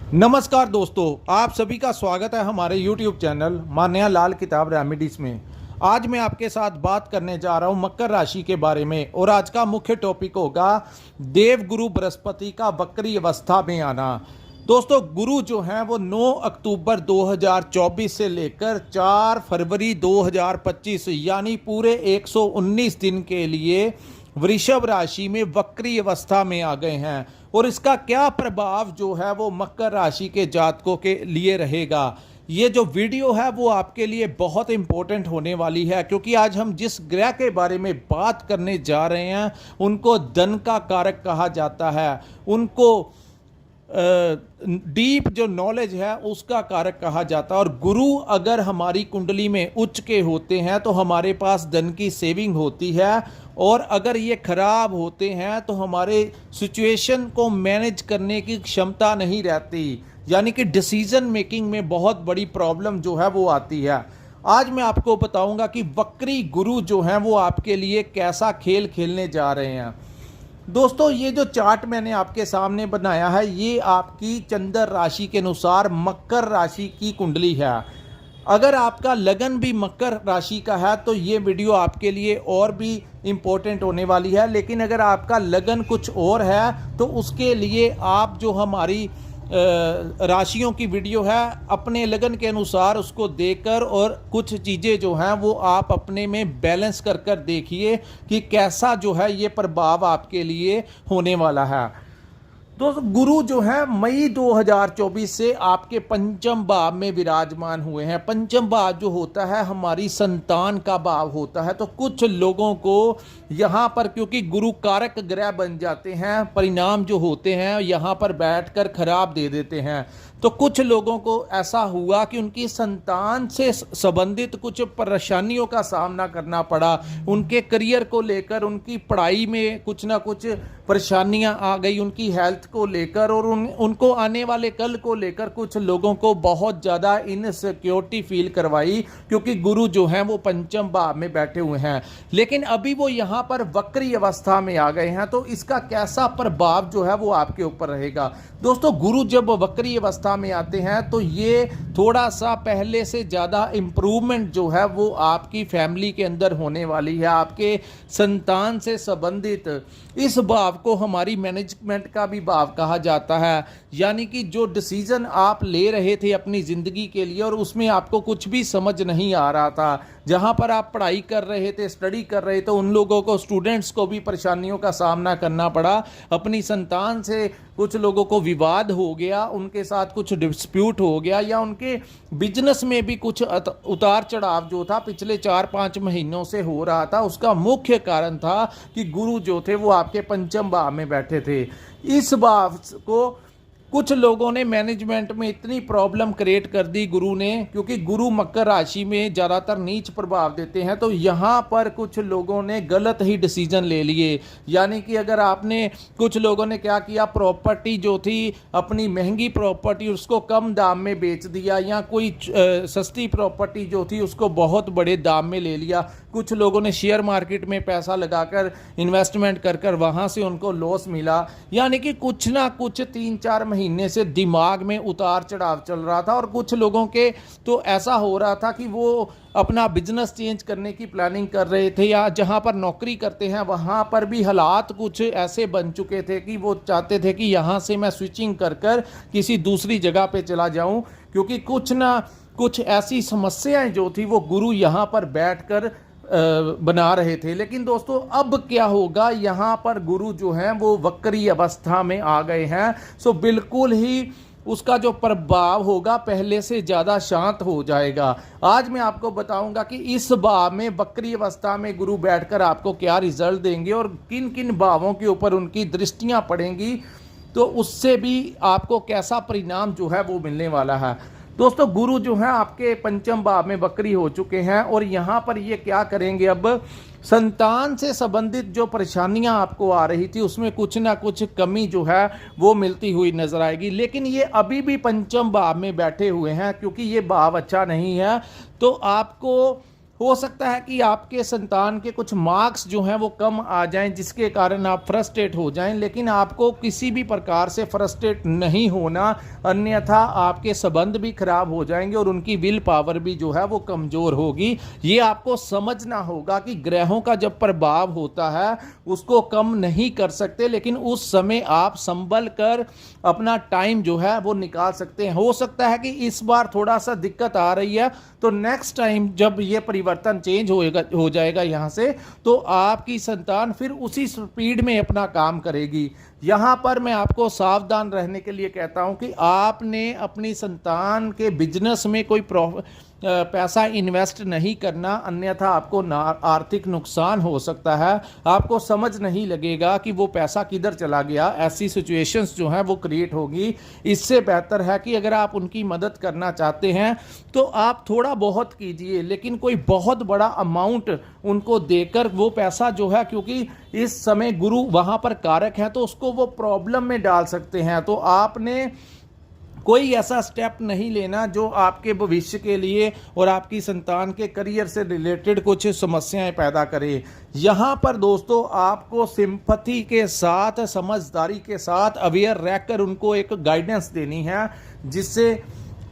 नमस्कार दोस्तों, आप सभी का स्वागत है हमारे YouTube चैनल मान्या लाल किताब रेमेडीज में। आज मैं आपके साथ बात करने जा रहा हूं मकर राशि के बारे में और आज का मुख्य टॉपिक होगा देवगुरु बृहस्पति का वक्री अवस्था में आना। दोस्तों, गुरु जो हैं वो 9 अक्टूबर 2024 से लेकर 4 फरवरी 2025 यानी पूरे 119 दिन के लिए वृषभ राशि में वक्री अवस्था में आ गए हैं और इसका क्या प्रभाव जो है वो मकर राशि के जातकों के लिए रहेगा। ये जो वीडियो है वो आपके लिए बहुत इंपॉर्टेंट होने वाली है, क्योंकि आज हम जिस ग्रह के बारे में बात करने जा रहे हैं उनको धन का कारक कहा जाता है, उनको डीप जो नॉलेज है उसका कारक कहा जाता है। और गुरु अगर हमारी कुंडली में उच्च के होते हैं तो हमारे पास धन की सेविंग होती है, और अगर ये खराब होते हैं तो हमारे सिचुएशन को मैनेज करने की क्षमता नहीं रहती, यानी कि डिसीजन मेकिंग में बहुत बड़ी प्रॉब्लम जो है वो आती है। आज मैं आपको बताऊंगा कि वक्री गुरु जो हैं वो आपके लिए कैसा खेल खेलने जा रहे हैं। दोस्तों, ये जो चार्ट मैंने आपके सामने बनाया है ये आपकी चंद्र राशि के अनुसार मकर राशि की कुंडली है। अगर आपका लगन भी मकर राशि का है तो ये वीडियो आपके लिए और भी इम्पोर्टेंट होने वाली है, लेकिन अगर आपका लगन कुछ और है तो उसके लिए आप जो हमारी राशियों की वीडियो है अपने लगन के अनुसार उसको देखकर और कुछ चीज़ें जो हैं वो आप अपने में बैलेंस कर कर देखिए कि कैसा जो है ये प्रभाव आपके लिए होने वाला है। दोस्तों, गुरु जो है मई 2024 से आपके पंचम भाव में विराजमान हुए हैं। पंचम भाव जो होता है हमारी संतान का भाव होता है, तो कुछ लोगों को यहाँ पर क्योंकि गुरु कारक ग्रह बन जाते हैं, परिणाम जो होते हैं यहाँ पर बैठकर खराब दे देते हैं। तो कुछ लोगों को ऐसा हुआ कि उनकी संतान से संबंधित कुछ परेशानियों का सामना करना पड़ा, उनके करियर को लेकर, उनकी पढ़ाई में कुछ ना कुछ परेशानियां आ गई, उनकी हेल्थ को लेकर और उनको आने वाले कल को लेकर कुछ लोगों को बहुत ज़्यादा इनसिक्योरिटी फील करवाई, क्योंकि गुरु जो हैं वो पंचम भाव में बैठे हुए हैं। लेकिन अभी वो यहाँ पर वक्री अवस्था में आ गए हैं, तो इसका कैसा प्रभाव जो है वो आपके ऊपर रहेगा। दोस्तों, गुरु जब वक्री अवस्था में आते हैं तो ये थोड़ा सा पहले से ज़्यादा इम्प्रूवमेंट जो है वो आपकी फैमिली के अंदर होने वाली है। आपके संतान से संबंधित इस भाव को हमारी मैनेजमेंट का भी भाव कहा जाता है, यानी कि जो डिसीजन आप ले रहे थे अपनी ज़िंदगी के लिए और उसमें आपको कुछ भी समझ नहीं आ रहा था, जहाँ पर आप पढ़ाई कर रहे थे, स्टडी कर रहे थे, उन लोगों को, स्टूडेंट्स को भी परेशानियों का सामना करना पड़ा। अपनी संतान से कुछ लोगों को विवाद हो गया, उनके साथ कुछ डिस्प्यूट हो गया, या उनके बिजनेस में भी कुछ उतार चढ़ाव जो था पिछले 4-5 महीनों से हो रहा था। उसका मुख्य कारण था कि गुरु जो थे वो आपके पंचम भाव में बैठे थे। इस भाव को कुछ लोगों ने मैनेजमेंट में इतनी प्रॉब्लम क्रिएट कर दी गुरु ने, क्योंकि गुरु मकर राशि में ज़्यादातर नीच प्रभाव देते हैं, तो यहाँ पर कुछ लोगों ने गलत ही डिसीजन ले लिए। यानी कि अगर आपने, कुछ लोगों ने क्या किया, प्रॉपर्टी जो थी अपनी महंगी प्रॉपर्टी उसको कम दाम में बेच दिया, या कोई सस्ती प्रॉपर्टी जो थी उसको बहुत बड़े दाम में ले लिया। कुछ लोगों ने शेयर मार्केट में पैसा लगाकर इन्वेस्टमेंट कर कर वहाँ से उनको लॉस मिला। यानी कि कुछ ना कुछ 3-4 महीने से दिमाग में उतार चढ़ाव चल रहा था, और कुछ लोगों के तो ऐसा हो रहा था कि वो अपना बिजनेस चेंज करने की प्लानिंग कर रहे थे, या जहाँ पर नौकरी करते हैं वहाँ पर भी हालात कुछ ऐसे बन चुके थे कि वो चाहते थे कि यहाँ से मैं स्विचिंग कर कर किसी दूसरी जगह पे चला जाऊँ, क्योंकि कुछ ना कुछ ऐसी समस्याएं जो थी वो गुरु यहाँ पर बैठकर बना रहे थे। लेकिन दोस्तों, अब क्या होगा, यहाँ पर गुरु जो हैं वो वक्री अवस्था में आ गए हैं, सो बिल्कुल ही उसका जो प्रभाव होगा पहले से ज़्यादा शांत हो जाएगा। आज मैं आपको बताऊंगा कि इस भाव में वक्री अवस्था में गुरु बैठकर आपको क्या रिजल्ट देंगे और किन किन भावों के ऊपर उनकी दृष्टियां पड़ेंगी, तो उससे भी आपको कैसा परिणाम जो है वो मिलने वाला है। दोस्तों, गुरु जो है आपके पंचम भाव में वक्री हो चुके हैं और यहाँ पर ये क्या करेंगे, अब संतान से संबंधित जो परेशानियां आपको आ रही थी उसमें कुछ ना कुछ कमी जो है वो मिलती हुई नजर आएगी। लेकिन ये अभी भी पंचम भाव में बैठे हुए हैं, क्योंकि ये भाव अच्छा नहीं है, तो आपको हो सकता है कि आपके संतान के कुछ मार्क्स जो हैं वो कम आ जाएं, जिसके कारण आप फ्रस्ट्रेट हो जाएं, लेकिन आपको किसी भी प्रकार से फ्रस्ट्रेट नहीं होना, अन्यथा आपके संबंध भी खराब हो जाएंगे और उनकी विल पावर भी जो है वो कमज़ोर होगी। ये आपको समझना होगा कि ग्रहों का जब प्रभाव होता है उसको कम नहीं कर सकते, लेकिन उस समय आप संभल कर अपना टाइम जो है वो निकाल सकते हैं। हो सकता है कि इस बार थोड़ा सा दिक्कत आ रही है, तो नेक्स्ट टाइम जब ये परिवर्तन चेंज हो जाएगा यहाँ से, तो आपकी संतान फिर उसी स्पीड में अपना काम करेगी। यहाँ पर मैं आपको सावधान रहने के लिए कहता हूँ कि आपने अपनी संतान के बिजनेस में कोई पैसा इन्वेस्ट नहीं करना, अन्यथा आपको आर्थिक नुकसान हो सकता है। आपको समझ नहीं लगेगा कि वो पैसा किधर चला गया, ऐसी सिचुएशंस जो हैं वो क्रिएट होगी। इससे बेहतर है कि अगर आप उनकी मदद करना चाहते हैं तो आप थोड़ा बहुत कीजिए, लेकिन कोई बहुत बड़ा अमाउंट उनको देकर वो पैसा जो है, क्योंकि इस समय गुरु वहाँ पर कारक है तो उसको वो प्रॉब्लम में डाल सकते हैं। तो आपने कोई ऐसा स्टेप नहीं लेना जो आपके भविष्य के लिए और आपकी संतान के करियर से रिलेटेड कुछ समस्याएं पैदा करे। यहाँ पर दोस्तों आपको सिंपैथी के साथ, समझदारी के साथ अवेयर रहकर उनको एक गाइडेंस देनी है, जिससे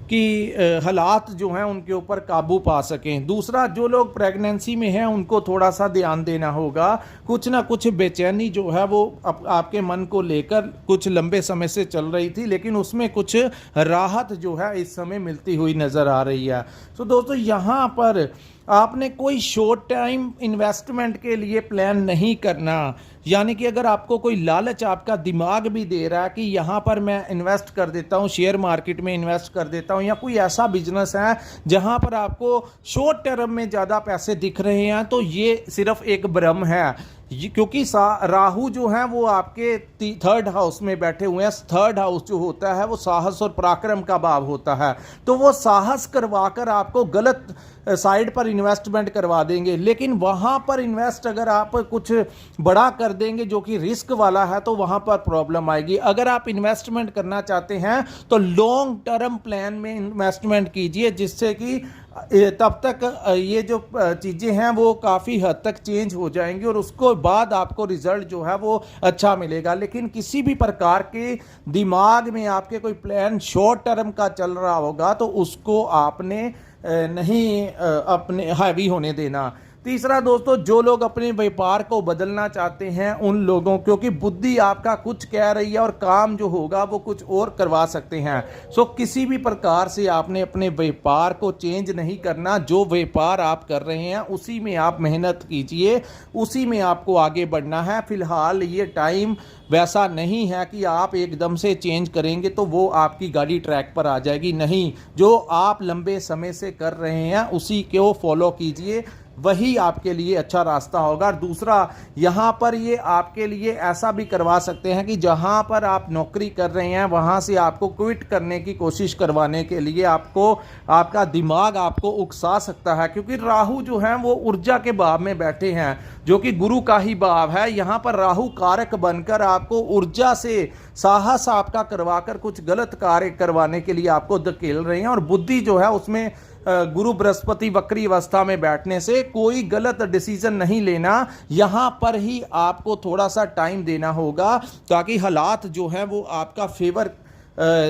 कि हालात जो हैं उनके ऊपर काबू पा सकें। दूसरा, जो लोग प्रेगनेंसी में हैं उनको थोड़ा सा ध्यान देना होगा। कुछ ना कुछ बेचैनी जो है वो आपके मन को लेकर कुछ लंबे समय से चल रही थी, लेकिन उसमें कुछ राहत जो है इस समय मिलती हुई नज़र आ रही है। तो दोस्तों यहाँ पर आपने कोई शॉर्ट टाइम इन्वेस्टमेंट के लिए प्लान नहीं करना, यानी कि अगर आपको कोई लालच आपका दिमाग भी दे रहा है कि यहाँ पर मैं इन्वेस्ट कर देता हूँ, शेयर मार्केट में इन्वेस्ट कर देता हूँ, या कोई ऐसा बिजनेस है जहाँ पर आपको शॉर्ट टर्म में ज़्यादा पैसे दिख रहे हैं, तो ये सिर्फ एक भ्रम है। क्योंकि राहु जो है वो आपके थर्ड हाउस में बैठे हुए हैं। थर्ड हाउस जो होता है वो साहस और पराक्रम का भाव होता है, तो वो साहस करवाकर आपको गलत साइड पर इन्वेस्टमेंट करवा देंगे। लेकिन वहाँ पर इन्वेस्ट अगर आप कुछ बड़ा कर देंगे जो कि रिस्क वाला है, तो वहाँ पर प्रॉब्लम आएगी। अगर आप इन्वेस्टमेंट करना चाहते हैं तो लॉन्ग टर्म प्लान में इन्वेस्टमेंट कीजिए, जिससे कि तब तक ये जो चीज़ें हैं वो काफ़ी हद तक चेंज हो जाएंगी और उसको बाद आपको रिजल्ट जो है वो अच्छा मिलेगा। लेकिन किसी भी प्रकार के दिमाग में आपके कोई प्लान शॉर्ट टर्म का चल रहा होगा तो उसको आपने नहीं अपने हावी होने देना। तीसरा दोस्तों, जो लोग अपने व्यापार को बदलना चाहते हैं उन लोगों, क्योंकि बुद्धि आपका कुछ कह रही है और काम जो होगा वो कुछ और करवा सकते हैं। सो किसी भी प्रकार से आपने अपने व्यापार को चेंज नहीं करना। जो व्यापार आप कर रहे हैं उसी में आप मेहनत कीजिए, उसी में आपको आगे बढ़ना है। फिलहाल ये टाइम वैसा नहीं है कि आप एकदम से चेंज करेंगे तो वो आपकी गाड़ी ट्रैक पर आ जाएगी। नहीं, जो आप लंबे समय से कर रहे हैं उसी को फॉलो कीजिए, वही आपके लिए अच्छा रास्ता होगा। और दूसरा, यहाँ पर ये आपके लिए ऐसा भी करवा सकते हैं कि जहाँ पर आप नौकरी कर रहे हैं वहाँ से आपको क्विट करने की कोशिश करवाने के लिए आपको आपका दिमाग आपको उकसा सकता है, क्योंकि राहु जो है वो ऊर्जा के भाव में बैठे हैं जो कि गुरु का ही भाव है। यहाँ पर राहु कारक बनकर आपको ऊर्जा से साहस आपका करवाकर कुछ गलत कार्य करवाने के लिए आपको धकेल रहे हैं। और बुद्धि जो है उसमें गुरु बृहस्पति वक्री अवस्था में बैठने से कोई गलत डिसीजन नहीं लेना। यहाँ पर ही आपको थोड़ा सा टाइम देना होगा ताकि हालात जो हैं वो आपका फेवर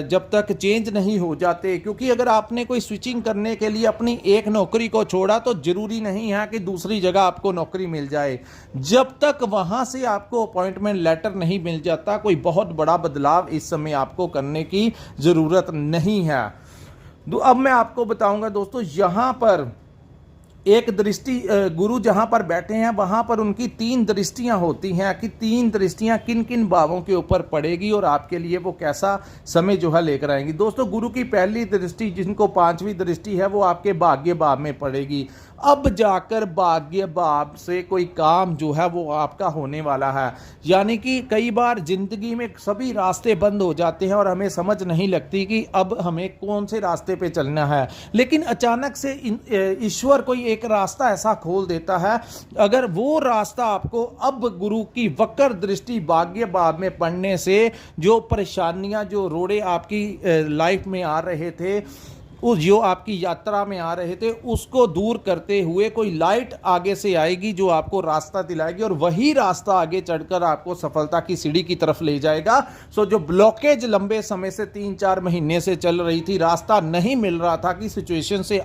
जब तक चेंज नहीं हो जाते। क्योंकि अगर आपने कोई स्विचिंग करने के लिए अपनी एक नौकरी को छोड़ा तो जरूरी नहीं है कि दूसरी जगह आपको नौकरी मिल जाए। जब तक वहाँ से आपको अपॉइंटमेंट लेटर नहीं मिल जाता, कोई बहुत बड़ा बदलाव इस समय आपको करने की ज़रूरत नहीं है। अब मैं आपको बताऊंगा दोस्तों, यहाँ पर एक दृष्टि गुरु जहाँ पर बैठे हैं वहाँ पर उनकी 3 दृष्टियाँ होती हैं कि 3 दृष्टियाँ किन किन भावों के ऊपर पड़ेगी और आपके लिए वो कैसा समय जो है लेकर आएंगी। दोस्तों, गुरु की पहली दृष्टि जिनको 5वीं दृष्टि है वो आपके भाग्य भाव में पड़ेगी। अब जाकर भाग्य भाव से कोई काम जो है वो आपका होने वाला है। यानी कि कई बार जिंदगी में सभी रास्ते बंद हो जाते हैं और हमें समझ नहीं लगती कि अब हमें कौन से रास्ते पे चलना है, लेकिन अचानक से ईश्वर कोई एक रास्ता ऐसा खोल देता है। अगर वो रास्ता आपको अब गुरु की वक्र दृष्टि भाग्य भाव में पड़ने से जो परेशानियां, जो रोड़े आपकी लाइफ में आ रहे थे उस जो आपकी यात्रा में आ रहे थे उसको दूर करते हुए कोई लाइट आगे से आएगी जो आपको रास्ता दिलाएगी और वही रास्ता आगे चढ़कर आपको सफलता की सीढ़ी की तरफ ले जाएगा। सो जो ब्लॉकेज लंबे समय से 3-4 महीने से चल रही थी, रास्ता नहीं मिल रहा था कि सिचुएशन से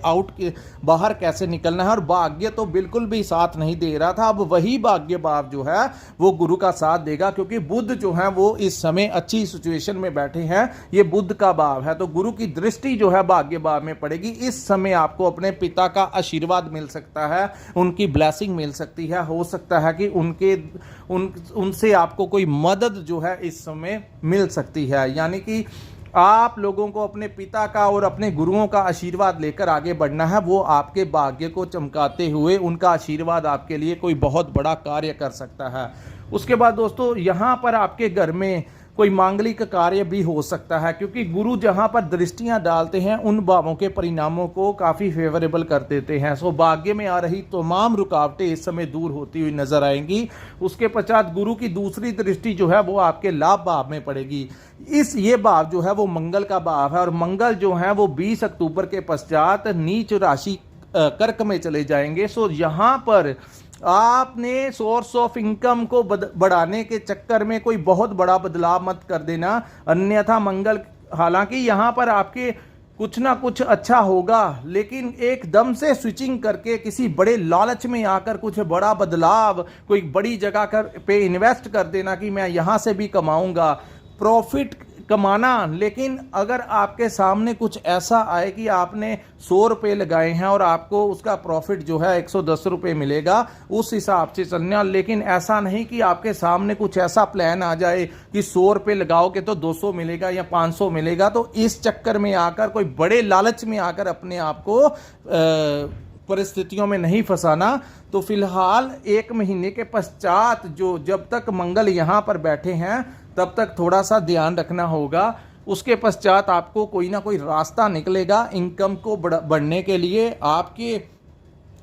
बाहर कैसे निकलना है और भाग्य तो बिल्कुल भी साथ नहीं दे रहा था, अब वही भाग्य भाव जो है वो गुरु का साथ देगा, क्योंकि बुध जो है वो इस समय अच्छी सिचुएशन में बैठे हैं। ये बुध का भाव है तो गुरु की दृष्टि जो है भाग्य भाव में पड़ेगी। इस समय आपको अपने पिता का आशीर्वाद मिल सकता है, उनकी ब्लेसिंग मिल सकती है, हो सकता है कि उनसे आपको कोई मदद जो है इस समय मिल सकती है। यानी कि आप लोगों को अपने पिता का और अपने गुरुओं का आशीर्वाद लेकर आगे बढ़ना है। वो आपके भाग्य को चमकाते हुए उनका आशीर्वाद आपके लिए कोई बहुत बड़ा कार्य कर सकता है। उसके बाद दोस्तों यहाँ पर आपके घर में कोई मांगलिक कार्य भी हो सकता है, क्योंकि गुरु जहां पर दृष्टियां डालते हैं उन भावों के परिणामों को काफ़ी फेवरेबल कर देते हैं। सो भाग्य में आ रही तमाम रुकावटें इस समय दूर होती हुई नजर आएंगी। उसके पश्चात गुरु की दूसरी दृष्टि जो है वो आपके लाभ भाव में पड़ेगी। ये भाव जो है वो मंगल का भाव है और मंगल जो है वो 20 अक्टूबर के पश्चात नीच राशि कर्क में चले जाएंगे। सो यहाँ पर आपने सोर्स ऑफ इनकम को बढ़ाने के चक्कर में कोई बहुत बड़ा बदलाव मत कर देना, अन्यथा मंगल हालांकि यहाँ पर आपके कुछ ना कुछ अच्छा होगा, लेकिन एकदम से स्विचिंग करके किसी बड़े लालच में आकर कुछ बड़ा बदलाव कोई बड़ी जगह पे इन्वेस्ट कर देना कि मैं यहाँ से भी कमाऊंगा, प्रॉफिट कमाना। लेकिन अगर आपके सामने कुछ ऐसा आए कि आपने 100 रुपये लगाए हैं और आपको उसका प्रॉफिट जो है 110 रुपये मिलेगा, उस हिसाब से चलना। लेकिन ऐसा नहीं कि आपके सामने कुछ ऐसा प्लान आ जाए कि 100 रुपये लगाओगे तो 200 मिलेगा या 500 मिलेगा, तो इस चक्कर में आकर कोई बड़े लालच में आकर अपने आप को परिस्थितियों में नहीं फंसाना। तो फिलहाल 1 महीने के पश्चात जब तक मंगल यहाँ पर बैठे हैं तब तक थोड़ा सा ध्यान रखना होगा। उसके पश्चात आपको कोई ना कोई रास्ता निकलेगा इनकम को बढ़ने के लिए। आपके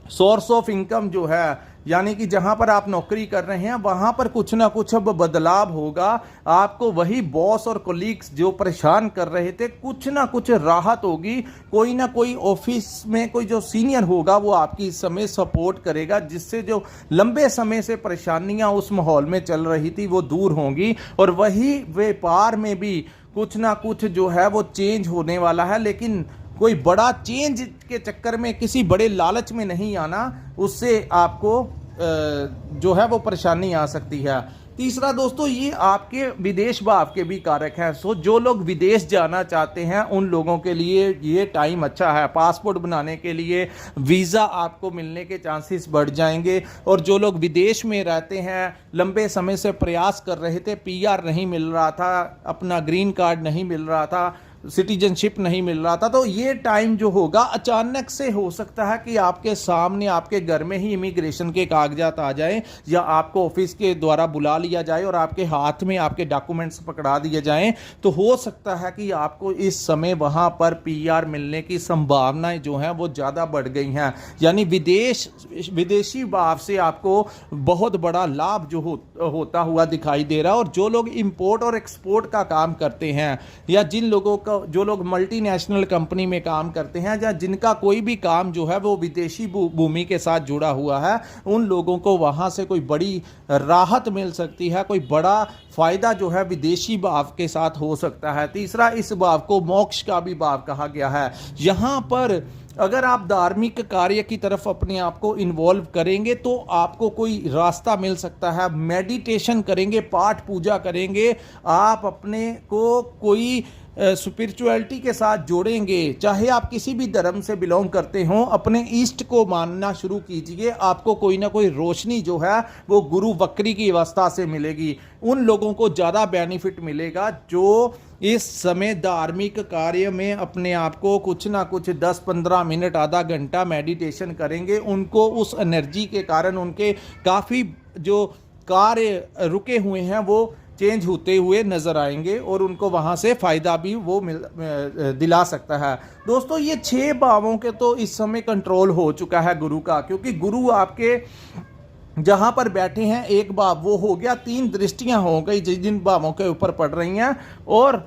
सोर्स ऑफ इनकम जो है, यानी कि जहां पर आप नौकरी कर रहे हैं वहां पर कुछ ना कुछ अब बदलाव होगा। आपको वही बॉस और कोलीग्स जो परेशान कर रहे थे, कुछ ना कुछ राहत होगी। कोई ना कोई ऑफिस में कोई जो सीनियर होगा वो आपकी इस समय सपोर्ट करेगा, जिससे जो लंबे समय से परेशानियां उस माहौल में चल रही थी वो दूर होंगी। और वही व्यापार में भी कुछ ना कुछ जो है वो चेंज होने वाला है, लेकिन कोई बड़ा चेंज के चक्कर में किसी बड़े लालच में नहीं आना, उससे आपको जो है वो परेशानी आ सकती है। तीसरा दोस्तों, ये आपके विदेश भाव के भी कारक हैं। सो जो लोग विदेश जाना चाहते हैं उन लोगों के लिए ये टाइम अच्छा है। पासपोर्ट बनाने के लिए वीज़ा आपको मिलने के चांसेस बढ़ जाएंगे। और जो लोग विदेश में रहते हैं, लंबे समय से प्रयास कर रहे थे, पीआर नहीं मिल रहा था, अपना ग्रीन कार्ड नहीं मिल रहा था, सिटीजनशिप नहीं मिल रहा था, तो ये टाइम जो होगा अचानक से हो सकता है कि आपके सामने आपके घर में ही इमिग्रेशन के कागजात आ जाएं या आपको ऑफिस के द्वारा बुला लिया जाए और आपके हाथ में आपके डॉक्यूमेंट्स पकड़ा दिए जाएं। तो हो सकता है कि आपको इस समय वहां पर पीआर मिलने की संभावनाएं जो हैं वो ज़्यादा बढ़ गई हैं। यानी विदेशी भाव से आपको बहुत बड़ा लाभ जो होता हुआ दिखाई दे रहा है। और जो लोग इंपोर्ट और एक्सपोर्ट का काम करते हैं या जो लोग मल्टीनेशनल कंपनी में काम करते हैं या जिनका कोई भी काम जो है वो विदेशी भूमि के साथ जुड़ा हुआ है, उन लोगों को वहां से कोई बड़ी राहत मिल सकती है, कोई बड़ा फायदा जो है विदेशी भाव के साथ हो सकता है। तीसरा, इस भाव को मोक्ष का भी भाव कहा गया है। यहां पर अगर आप धार्मिक कार्य की तरफ अपने आप को इन्वॉल्व करेंगे तो आपको कोई रास्ता मिल सकता है। मेडिटेशन करेंगे, पाठ पूजा करेंगे, आप अपने को कोई स्पिरिचुअलिटी के साथ जोड़ेंगे, चाहे आप किसी भी धर्म से बिलोंग करते हो, अपने ईष्ट को मानना शुरू कीजिए। आपको कोई ना कोई रोशनी जो है वो गुरु वक्री की अवस्था से मिलेगी। उन लोगों को ज़्यादा बेनिफिट मिलेगा जो इस समय धार्मिक कार्य में अपने आप को कुछ ना कुछ 10-15 मिनट, आधा घंटा मेडिटेशन करेंगे। उनको उस एनर्जी के कारण उनके काफ़ी जो कार्य रुके हुए हैं वो चेंज होते हुए नजर आएंगे और उनको वहां से फायदा भी वो दिला सकता है। दोस्तों, ये 6 भावों के तो इस समय कंट्रोल हो चुका है गुरु का, क्योंकि गुरु आपके जहां पर बैठे हैं एक भाव वो हो गया, 3 दृष्टियां हो गई जिन भावों के ऊपर पड़ रही हैं। और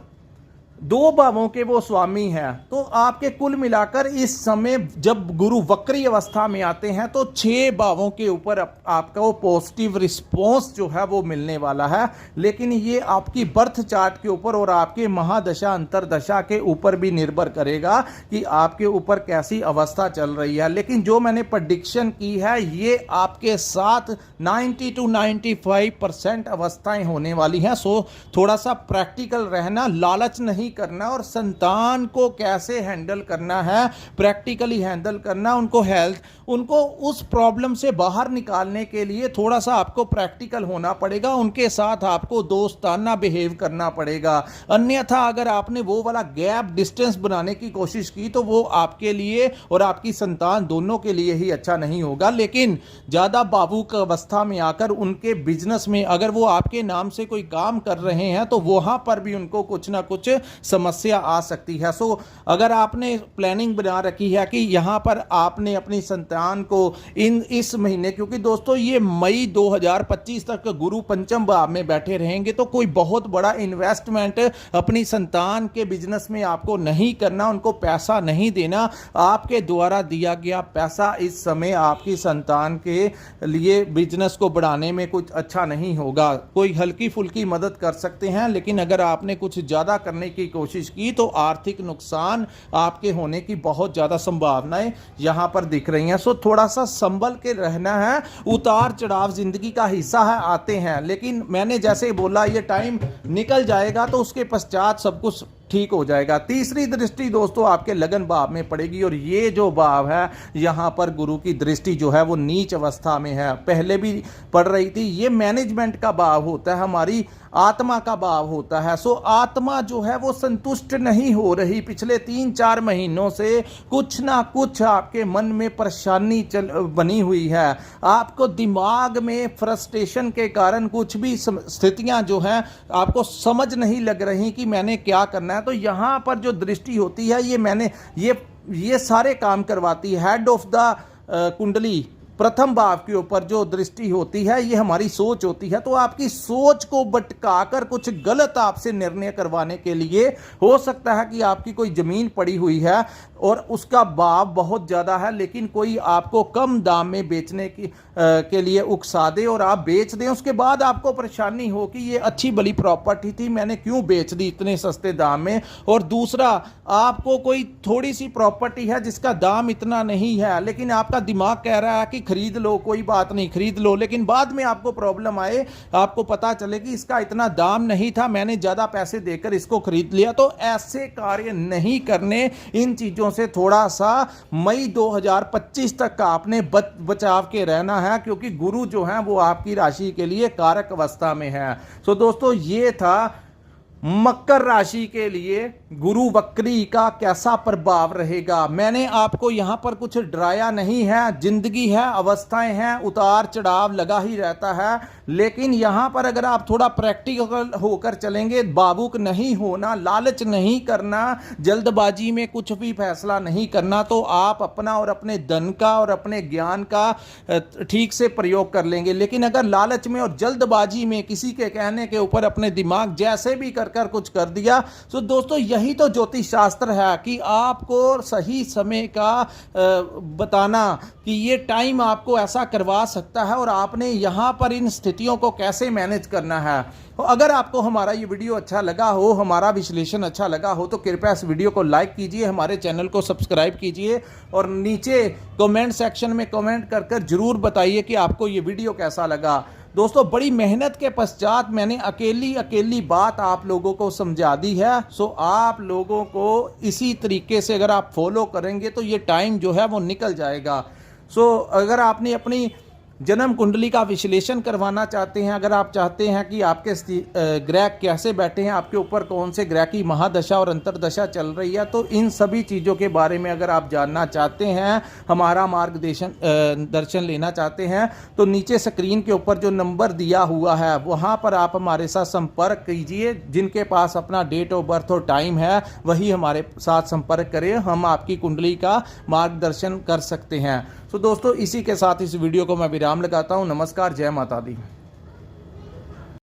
2 भावों के वो स्वामी हैं। तो आपके कुल मिलाकर इस समय जब गुरु वक्री अवस्था में आते हैं तो 6 भावों के ऊपर आपका वो पॉजिटिव रिस्पॉन्स जो है वो मिलने वाला है। लेकिन ये आपकी बर्थ चार्ट के ऊपर और आपके महादशा अंतरदशा के ऊपर भी निर्भर करेगा कि आपके ऊपर कैसी अवस्था चल रही है। लेकिन जो मैंने प्रेडिक्शन की है ये आपके साथ 90 to 95% अवस्थाएं होने वाली हैं। सो थोड़ा सा प्रैक्टिकल रहना, लालच नहीं करना और संतान को कैसे हैंडल करना है, प्रैक्टिकली हैंडल करना, उनको उस प्रॉब्लम से बाहर निकालने के लिए थोड़ा सा आपको प्रैक्टिकल होना पड़ेगा। उनके साथ आपको दोस्ताना बिहेव करना पड़ेगा। अन्यथा अगर आपने वो वाला गैप डिस्टेंस बनाने की कोशिश की तो वो आपके लिए और आपकी संतान दोनों के लिए ही अच्छा नहीं होगा। लेकिन ज्यादा भावुक अवस्था में आकर उनके बिजनेस में अगर वो आपके नाम से कोई काम कर रहे हैं तो वहां पर भी उनको कुछ ना कुछ समस्या आ सकती है। सो अगर आपने प्लानिंग बना रखी है कि यहां पर आपने अपनी संतान को इस महीने, क्योंकि दोस्तों ये मई 2025 तक गुरु पंचम भाव में बैठे रहेंगे, तो कोई बहुत बड़ा इन्वेस्टमेंट अपनी संतान के बिजनेस में आपको नहीं करना, उनको पैसा नहीं देना। आपके द्वारा दिया गया पैसा इस समय आपकी संतान के लिए बिजनेस को बढ़ाने में कुछ अच्छा नहीं होगा। कोई हल्की फुल्की मदद कर सकते हैं, लेकिन अगर आपने कुछ ज्यादा करने की कोशिश की तो आर्थिक नुकसान आपके होने की बहुत ज्यादा संभावनाएं यहां पर दिख रही हैं। सो थोड़ा सा संभल के रहना है। उतार चढ़ाव जिंदगी का हिस्सा है, आते हैं, लेकिन मैंने जैसे बोला ये टाइम निकल जाएगा तो उसके पश्चात सब कुछ ठीक हो जाएगा। तीसरी दृष्टि दोस्तों आपके लगन भाव में पड़ेगी और ये जो भाव है यहां पर गुरु की दृष्टि जो है वो नीच अवस्था में है, पहले भी पड़ रही थी। ये मैनेजमेंट का भाव होता है, हमारी आत्मा का भाव होता है। सो आत्मा जो है वो संतुष्ट नहीं हो रही। पिछले 3-4 महीनों से कुछ ना कुछ आपके मन में परेशानी बनी हुई है। आपको दिमाग में फ्रस्ट्रेशन के कारण कुछ भी स्थितियां जो हैं आपको समझ नहीं लग रही कि मैंने क्या करना है। तो यहां पर जो दृष्टि होती है ये सारे काम करवाती है। हेड ऑफ द कुंडली प्रथम भाव के ऊपर जो दृष्टि होती है ये हमारी सोच होती है। तो आपकी सोच को भटकाकर कुछ गलत आपसे निर्णय करवाने के लिए हो सकता है कि आपकी कोई जमीन पड़ी हुई है और उसका भाव बहुत ज्यादा है, लेकिन कोई आपको कम दाम में बेचने के लिए उकसा दे और आप बेच दें। उसके बाद आपको परेशानी हो कि ये अच्छी भली प्रॉपर्टी थी, मैंने क्यों बेच दी इतने सस्ते दाम में। और दूसरा, आपको कोई थोड़ी सी प्रॉपर्टी है जिसका दाम इतना नहीं है, लेकिन आपका दिमाग कह रहा है कि खरीद लो, कोई बात नहीं खरीद लो, लेकिन बाद में आपको प्रॉब्लम आए, आपको पता चले कि इसका इतना दाम नहीं था, मैंने ज्यादा पैसे देकर इसको खरीद लिया। तो ऐसे कार्य नहीं करने। इन चीजों से थोड़ा सा मई 2025 तक आपने बचाव के रहना है, क्योंकि गुरु जो है वो आपकी राशि के लिए कारक अवस्था में है। सो दोस्तों ये था मकर राशि के लिए गुरु वक्री का कैसा प्रभाव रहेगा। मैंने आपको यहां पर कुछ डराया नहीं है, जिंदगी है, अवस्थाएं हैं, उतार चढ़ाव लगा ही रहता है। लेकिन यहां पर अगर आप थोड़ा प्रैक्टिकल होकर चलेंगे, भावुक नहीं होना, लालच नहीं करना, जल्दबाजी में कुछ भी फैसला नहीं करना, तो आप अपना और अपने धन का और अपने ज्ञान का ठीक से प्रयोग कर लेंगे। लेकिन अगर लालच में और जल्दबाजी में किसी के कहने के ऊपर अपने दिमाग जैसे भी कर कुछ कर दिया, तो दोस्तों यही तो ज्योतिष शास्त्र है कि आपको सही समय का बताना कि ये टाइम आपको ऐसा करवा सकता है और आपने यहां पर इन स्थितियों को कैसे मैनेज करना है। तो अगर आपको हमारा ये वीडियो अच्छा लगा हो, हमारा विश्लेषण अच्छा लगा हो, तो कृपया इस वीडियो को लाइक कीजिए, हमारे चैनल को सब्सक्राइब कीजिए और नीचे कमेंट सेक्शन में कमेंट कर जरूर बताइए कि आपको ये वीडियो कैसा लगा। दोस्तों बड़ी मेहनत के पश्चात मैंने अकेली बात आप लोगों को समझा दी है। सो आप लोगों को इसी तरीके से अगर आप फॉलो करेंगे तो ये टाइम जो है वो निकल जाएगा। सो अगर आपने अपनी जन्म कुंडली का विश्लेषण करवाना चाहते हैं, अगर आप चाहते हैं कि आपके ग्रह कैसे बैठे हैं, आपके ऊपर कौन से ग्रह की महादशा और अंतरदशा चल रही है, तो इन सभी चीज़ों के बारे में अगर आप जानना चाहते हैं, हमारा दर्शन लेना चाहते हैं, तो नीचे स्क्रीन के ऊपर जो नंबर दिया हुआ है वहाँ पर आप हमारे साथ संपर्क कीजिए। जिनके पास अपना डेट ऑफ बर्थ और टाइम है वही हमारे साथ संपर्क करें, हम आपकी कुंडली का मार्गदर्शन कर सकते हैं। तो दोस्तों इसी के साथ इस वीडियो को मैं विराम लगाता हूं। नमस्कार, जय माता दी।